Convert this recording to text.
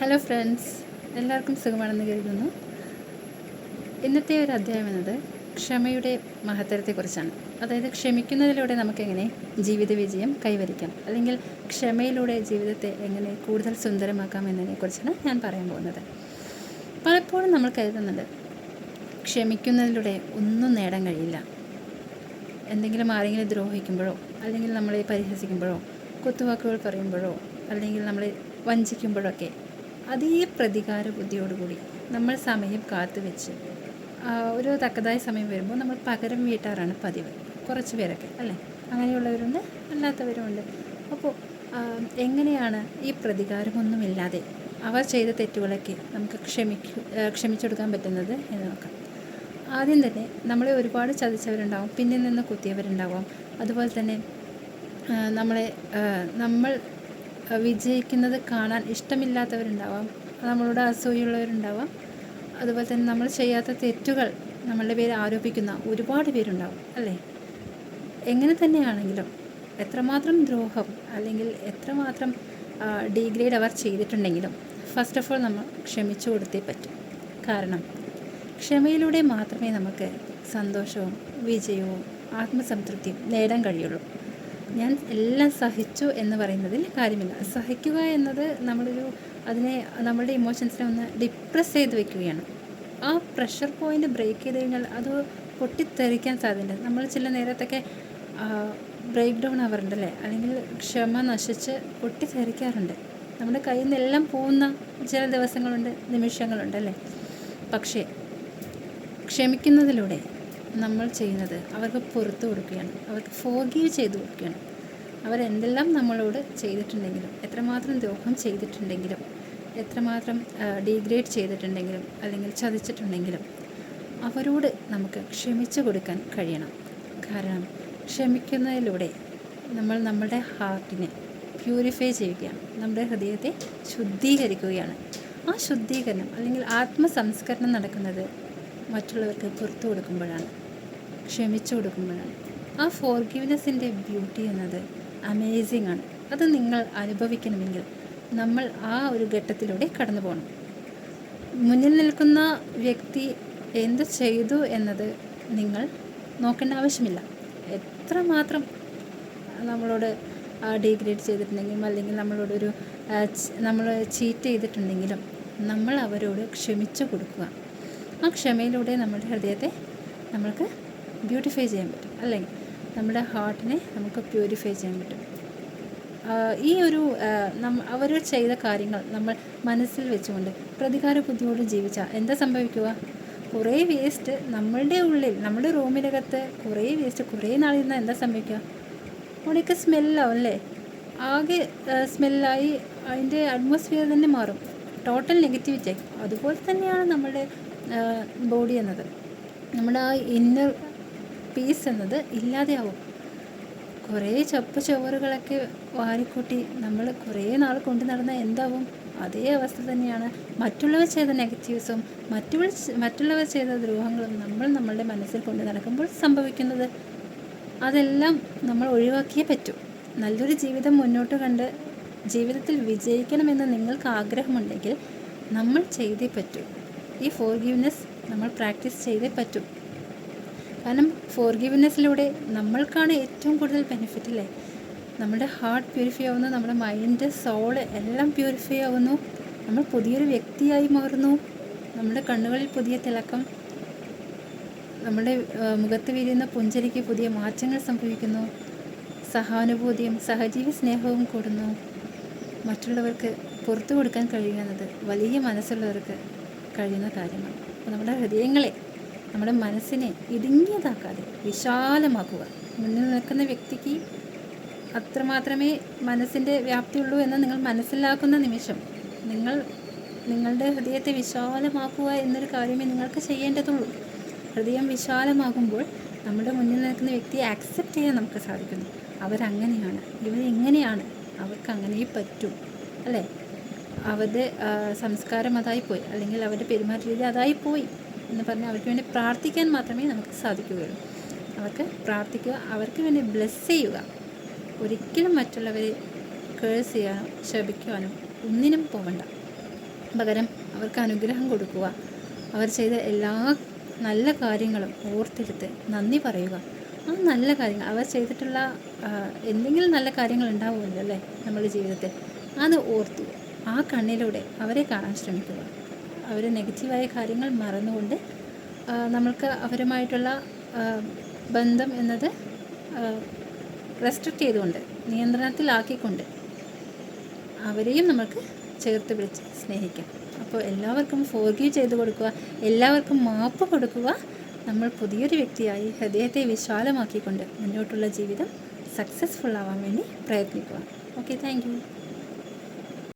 Hello friends, എല്ലാവർക്കും സുഖമാണെന്ന് കരുതുന്നു. ഇന്നത്തെ ഒരു അധ്യായം എന്നത് ക്ഷമയുടെ മഹത്തരത്തെക്കുറിച്ചാണ്. അതായത് ക്ഷമിക്കുന്നതിലൂടെ നമുക്കെങ്ങനെ ജീവിത വിജയം കൈവരിക്കാം, അല്ലെങ്കിൽ ക്ഷമയിലൂടെ ജീവിതത്തെ എങ്ങനെ കൂടുതൽ സുന്ദരമാക്കാം എന്നതിനെക്കുറിച്ചാണ് ഞാൻ പറയാൻ പോകുന്നത്. പലപ്പോഴും നമ്മൾ കരുതുന്നുണ്ട് ക്ഷമിക്കുന്നതിലൂടെ ഒന്നും നേടാൻ കഴിയില്ല. എന്തെങ്കിലും ആരെങ്കിലും ദ്രോഹിക്കുമ്പോഴോ, അല്ലെങ്കിൽ നമ്മളെ പരിഹസിക്കുമ്പോഴോ, കുത്തുവാക്കുകൾ പറയുമ്പോഴോ, അല്ലെങ്കിൽ നമ്മളെ വഞ്ചിക്കുമ്പോഴൊക്കെ അതേ പ്രതികാര ബുദ്ധിയോടുകൂടി നമ്മൾ സമയം കാത്തു വെച്ച് ഒരു തക്കതായ സമയം വരുമ്പോൾ നമ്മൾ പകരം വീട്ടാറാണ് പതിവ്. കുറച്ച് പേരൊക്കെ അല്ലേ, അങ്ങനെയുള്ളവരുണ്ട്, അല്ലാത്തവരുമുണ്ട്. അപ്പോൾ എങ്ങനെയാണ് ഈ പ്രതികാരമൊന്നുമില്ലാതെ അവർ ചെയ്ത തെറ്റുകളൊക്കെ നമുക്ക് ക്ഷമിച്ചെടുക്കാൻ പറ്റുന്നത് എന്ന് നോക്കാം. ആദ്യം തന്നെ നമ്മളെ ഒരുപാട് ചതിച്ചവരുണ്ടാവും, പിന്നിൽ നിന്ന് കുത്തിയവരുണ്ടാവാം. അതുപോലെ തന്നെ നമ്മൾ വിജയിക്കുന്നത് കാണാൻ ഇഷ്ടമില്ലാത്തവരുണ്ടാവാം, നമ്മളോട് അസൂയുള്ളവരുണ്ടാവാം. അതുപോലെ തന്നെ നമ്മൾ ചെയ്യാത്ത തെറ്റുകൾ നമ്മളുടെ പേര് ആരോപിക്കുന്ന ഒരുപാട് പേരുണ്ടാവും അല്ലേ. എങ്ങനെ തന്നെയാണെങ്കിലും എത്രമാത്രം ദ്രോഹം അല്ലെങ്കിൽ എത്രമാത്രം ഡീഗ്രേഡ് അവർ ചെയ്തിട്ടുണ്ടെങ്കിലും ഫസ്റ്റ് ഓഫ് ഓൾ നമ്മൾ ക്ഷമിച്ചു കൊടുത്തേ പറ്റും. കാരണം ക്ഷമയിലൂടെ മാത്രമേ നമുക്ക് സന്തോഷവും വിജയവും ആത്മസംതൃപ്തിയും നേടാൻ കഴിയുള്ളൂ. ഞാൻ എല്ലാം സഹിച്ചു എന്ന് പറയുന്നതിൽ കാര്യമില്ല. സഹിക്കുക എന്നത് നമ്മളുടെ ഇമോഷൻസിനെ ഒന്ന് ഡിപ്രസ് ചെയ്ത് വെക്കുകയാണ്. ആ പ്രഷർ പോയിൻ്റ് ബ്രേക്ക് ചെയ്ത് കഴിഞ്ഞാൽ അത് പൊട്ടിത്തെറിക്കാൻ സാധ്യതയുണ്ട്. നമ്മൾ ചില നേരത്തൊക്കെ ബ്രേക്ക് ഡൗൺ ആവാറുണ്ടല്ലേ, അല്ലെങ്കിൽ ക്ഷമ നശിച്ച് പൊട്ടിത്തെറിക്കാറുണ്ട്. നമ്മുടെ കയ്യിൽ നിന്നെല്ലാം പോകുന്ന ചില ദിവസങ്ങളുണ്ട്, നിമിഷങ്ങളുണ്ടല്ലേ. പക്ഷേ ക്ഷമിക്കുന്നതിലൂടെ നമ്മൾ ചെയ്യുന്നത് അവർക്ക് പുറത്തു കൊടുക്കുകയാണ്, അവർക്ക് ഫോർഗീവ് ചെയ്തു കൊടുക്കുകയാണ്. അവരെന്തെല്ലാം നമ്മളോട് ചെയ്തിട്ടുണ്ടെങ്കിലും, എത്രമാത്രം ദ്രോഹം ചെയ്തിട്ടുണ്ടെങ്കിലും, എത്രമാത്രം ഡീഗ്രേഡ് ചെയ്തിട്ടുണ്ടെങ്കിലും അല്ലെങ്കിൽ ചതിച്ചിട്ടുണ്ടെങ്കിലും അവരോട് നമുക്ക് ക്ഷമിച്ചു കൊടുക്കാൻ കഴിയണം. കാരണം ക്ഷമിക്കുന്നതിലൂടെ നമ്മൾ നമ്മുടെ ഹാർട്ടിനെ പ്യൂരിഫൈ ചെയ്യുകയാണ്, നമ്മുടെ ഹൃദയത്തെ ശുദ്ധീകരിക്കുകയാണ്. ആ ശുദ്ധീകരണം അല്ലെങ്കിൽ ആത്മസംസ്കരണം നടക്കുന്നത് മറ്റുള്ളവർക്ക് പുറത്തു കൊടുക്കുമ്പോഴാണ്, ക്ഷമിച്ചു കൊടുക്കുമ്പോഴാണ്. ആ ഫോർഗീവ്നെസ്സിൻ്റെ ബ്യൂട്ടി എന്നത് അമേസിംഗ് ആണ്. അത് നിങ്ങൾ അനുഭവിക്കണമെങ്കിൽ നമ്മൾ ആ ഒരു ഘട്ടത്തിലൂടെ കടന്നു പോകണം. മുന്നിൽ നിൽക്കുന്ന വ്യക്തി എന്ത് ചെയ്തു എന്നത് നിങ്ങൾ നോക്കേണ്ട ആവശ്യമില്ല. എത്രമാത്രം നമ്മളോട് ഡീഗ്രേഡ് ചെയ്തിട്ടുണ്ടെങ്കിലും, അല്ലെങ്കിൽ നമ്മൾ ചീറ്റ് ചെയ്തിട്ടുണ്ടെങ്കിലും നമ്മൾ അവരോട് ക്ഷമിച്ചു കൊടുക്കുക. ആ ക്ഷമയിലൂടെ നമ്മുടെ ഹൃദയത്തെ നമ്മൾക്ക് ബ്യൂട്ടിഫൈ ചെയ്യാൻ പറ്റും, അല്ലെങ്കിൽ നമ്മുടെ ഹാർട്ടിനെ നമുക്ക് പ്യൂരിഫൈ ചെയ്യാൻ പറ്റും. ഈ ഒരു അവർ ചെയ്ത കാര്യങ്ങൾ നമ്മൾ മനസ്സിൽ വെച്ചുകൊണ്ട് പ്രതികാര ബുദ്ധിയോട് ജീവിച്ചാൽ എന്താ സംഭവിക്കുക? കുറേ വേസ്റ്റ് നമ്മളുടെ ഉള്ളിൽ, നമ്മുടെ റൂമിനകത്ത് കുറേ വേസ്റ്റ് കുറേ നാളിരുന്നാൽ എന്താ സംഭവിക്കുക? അവിടെയൊക്കെ സ്മെല്ലാവും അല്ലേ. ആകെ സ്മെല്ലായി അതിൻ്റെ അറ്റ്മോസ്ഫിയർ തന്നെ മാറും, ടോട്ടൽ നെഗറ്റിവിറ്റി ആയി. അതുപോലെ തന്നെയാണ് നമ്മുടെ ബോഡി എന്നത്, നമ്മുടെ ആ ഇന്നർ പീസ് എന്നത് ഇല്ലാതെയാവും. കുറേ ചപ്പ് ചവറുകളൊക്കെ വാരിക്കൂട്ടി നമ്മൾ കുറേ നാൾ കൊണ്ടു നടന്നാൽ എന്താവും? അതേ അവസ്ഥ തന്നെയാണ്. മറ്റുള്ളവർ ചെയ്ത നെഗറ്റീവ്സും മറ്റുള്ളവർ ചെയ്ത ദ്രോഹങ്ങളും നമ്മളുടെ മനസ്സിൽ കൊണ്ട് നടക്കുമ്പോൾ സംഭവിക്കുന്നത്. അതെല്ലാം നമ്മൾ ഒഴിവാക്കിയേ പറ്റൂ. നല്ലൊരു ജീവിതം മുന്നോട്ട് കണ്ട് ജീവിതത്തിൽ വിജയിക്കണമെന്ന് നിങ്ങൾക്ക് ആഗ്രഹമുണ്ടെങ്കിൽ നമ്മൾ ചെയ്തേ പറ്റൂ. ഈ ഫോർഗീവ്നെസ് നമ്മൾ പ്രാക്ടീസ് ചെയ്തേ പറ്റൂ. കാരണം ഫോർഗീവ്നെസ്സിലൂടെ നമ്മൾക്കാണ് ഏറ്റവും കൂടുതൽ ബെനിഫിറ്റ് അല്ലേ. നമ്മുടെ ഹാർട്ട് പ്യൂരിഫൈ ആവുന്നു, നമ്മുടെ മൈൻഡ്, സോള് എല്ലാം പ്യൂരിഫൈ ആവുന്നു. നമ്മൾ പുതിയൊരു വ്യക്തിയായി മാറുന്നു. നമ്മുടെ കണ്ണുകളിൽ പുതിയ തിളക്കം, നമ്മുടെ മുഖത്ത് വിരിയുന്ന പുഞ്ചിരിക്ക് പുതിയ മാറ്റങ്ങൾ സംഭവിക്കുന്നു. സഹാനുഭൂതിയും സഹജീവി സ്നേഹവും കൂടുന്നു. മറ്റുള്ളവർക്ക് പുറത്തു കൊടുക്കാൻ കഴിയുന്നത് വലിയ മനസ്സുള്ളവർക്ക് കഴിയുന്ന കാര്യമാണ്. അപ്പോൾ നമ്മുടെ ഹൃദയങ്ങളെ, നമ്മുടെ മനസ്സിനെ ഇടുങ്ങിയതാക്കാതെ വിശാലമാക്കുക. മുന്നിൽ നിൽക്കുന്ന വ്യക്തിക്ക് അത്രമാത്രമേ മനസ്സിൻ്റെ വ്യാപ്തിയുള്ളൂ എന്ന് നിങ്ങൾ മനസ്സിലാക്കുന്ന നിമിഷം നിങ്ങളുടെ ഹൃദയത്തെ വിശാലമാക്കുക എന്നൊരു കാര്യമേ നിങ്ങൾക്ക് ചെയ്യേണ്ടതുള്ളൂ. ഹൃദയം വിശാലമാകുമ്പോൾ നമ്മുടെ മുന്നിൽ നിൽക്കുന്ന വ്യക്തിയെ ആക്സെപ്റ്റ് ചെയ്യാൻ നമുക്ക് സാധിക്കുന്നു. അവരങ്ങനെയാണ്, ഇവരെങ്ങനെയാണ്, അവർക്ക് അങ്ങനെ പറ്റൂ അല്ലേ. അവരുടെ സംസ്കാരം അതായിപ്പോയി, അല്ലെങ്കിൽ അവരുടെ പെരുമാറ്റ രീതി അതായിപ്പോയി എന്ന് പറഞ്ഞാൽ അവർക്ക് വേണ്ടി പ്രാർത്ഥിക്കാൻ മാത്രമേ നമുക്ക് സാധിക്കുകയുള്ളൂ. അവർക്ക് പ്രാർത്ഥിക്കുക, അവർക്ക് വേണ്ടി ബ്ലെസ് ചെയ്യുക. ഒരിക്കലും മറ്റുള്ളവരെ കേഴ്സ് ചെയ്യാനോ ശപിക്കുവാനോ ഒന്നിനും പോകണ്ട. പകരം അവർക്ക് അനുഗ്രഹം കൊടുക്കുക. അവർ ചെയ്ത എല്ലാ നല്ല കാര്യങ്ങളും ഓർത്തെടുത്ത് നന്ദി പറയുക. ആ നല്ല കാര്യങ്ങൾ അവർ ചെയ്തിട്ടുള്ള എന്തെങ്കിലും നല്ല കാര്യങ്ങൾ ഉണ്ടാവുമല്ലോ അല്ലേ നമ്മുടെ ജീവിതത്തിൽ, അത് ഓർത്തു ആ കണ്ണിലൂടെ അവരെ കാണാൻ ശ്രമിക്കുക. അവർ നെഗറ്റീവായ കാര്യങ്ങൾ മറന്നുകൊണ്ട് നമ്മൾക്ക് അവരുമായിട്ടുള്ള ബന്ധം എന്നത് റെസ്ട്രിക്റ്റ് ചെയ്തുകൊണ്ട്, നിയന്ത്രണത്തിലാക്കിക്കൊണ്ട് അവരെയും നമുക്ക് ചേർത്ത് പിടിച്ച് സ്നേഹിക്കാം. അപ്പോൾ എല്ലാവർക്കും ഫോർഗീവ് ചെയ്ത് കൊടുക്കുക, എല്ലാവർക്കും മാപ്പ് കൊടുക്കുക. നമ്മൾ പുതിയൊരു വ്യക്തിയായി ഹൃദയത്തെ വിശാലമാക്കിക്കൊണ്ട് മുന്നോട്ടുള്ള ജീവിതം സക്സസ്ഫുൾ ആവാൻ വേണ്ടി പ്രയത്നിക്കുക. Okay, thank you.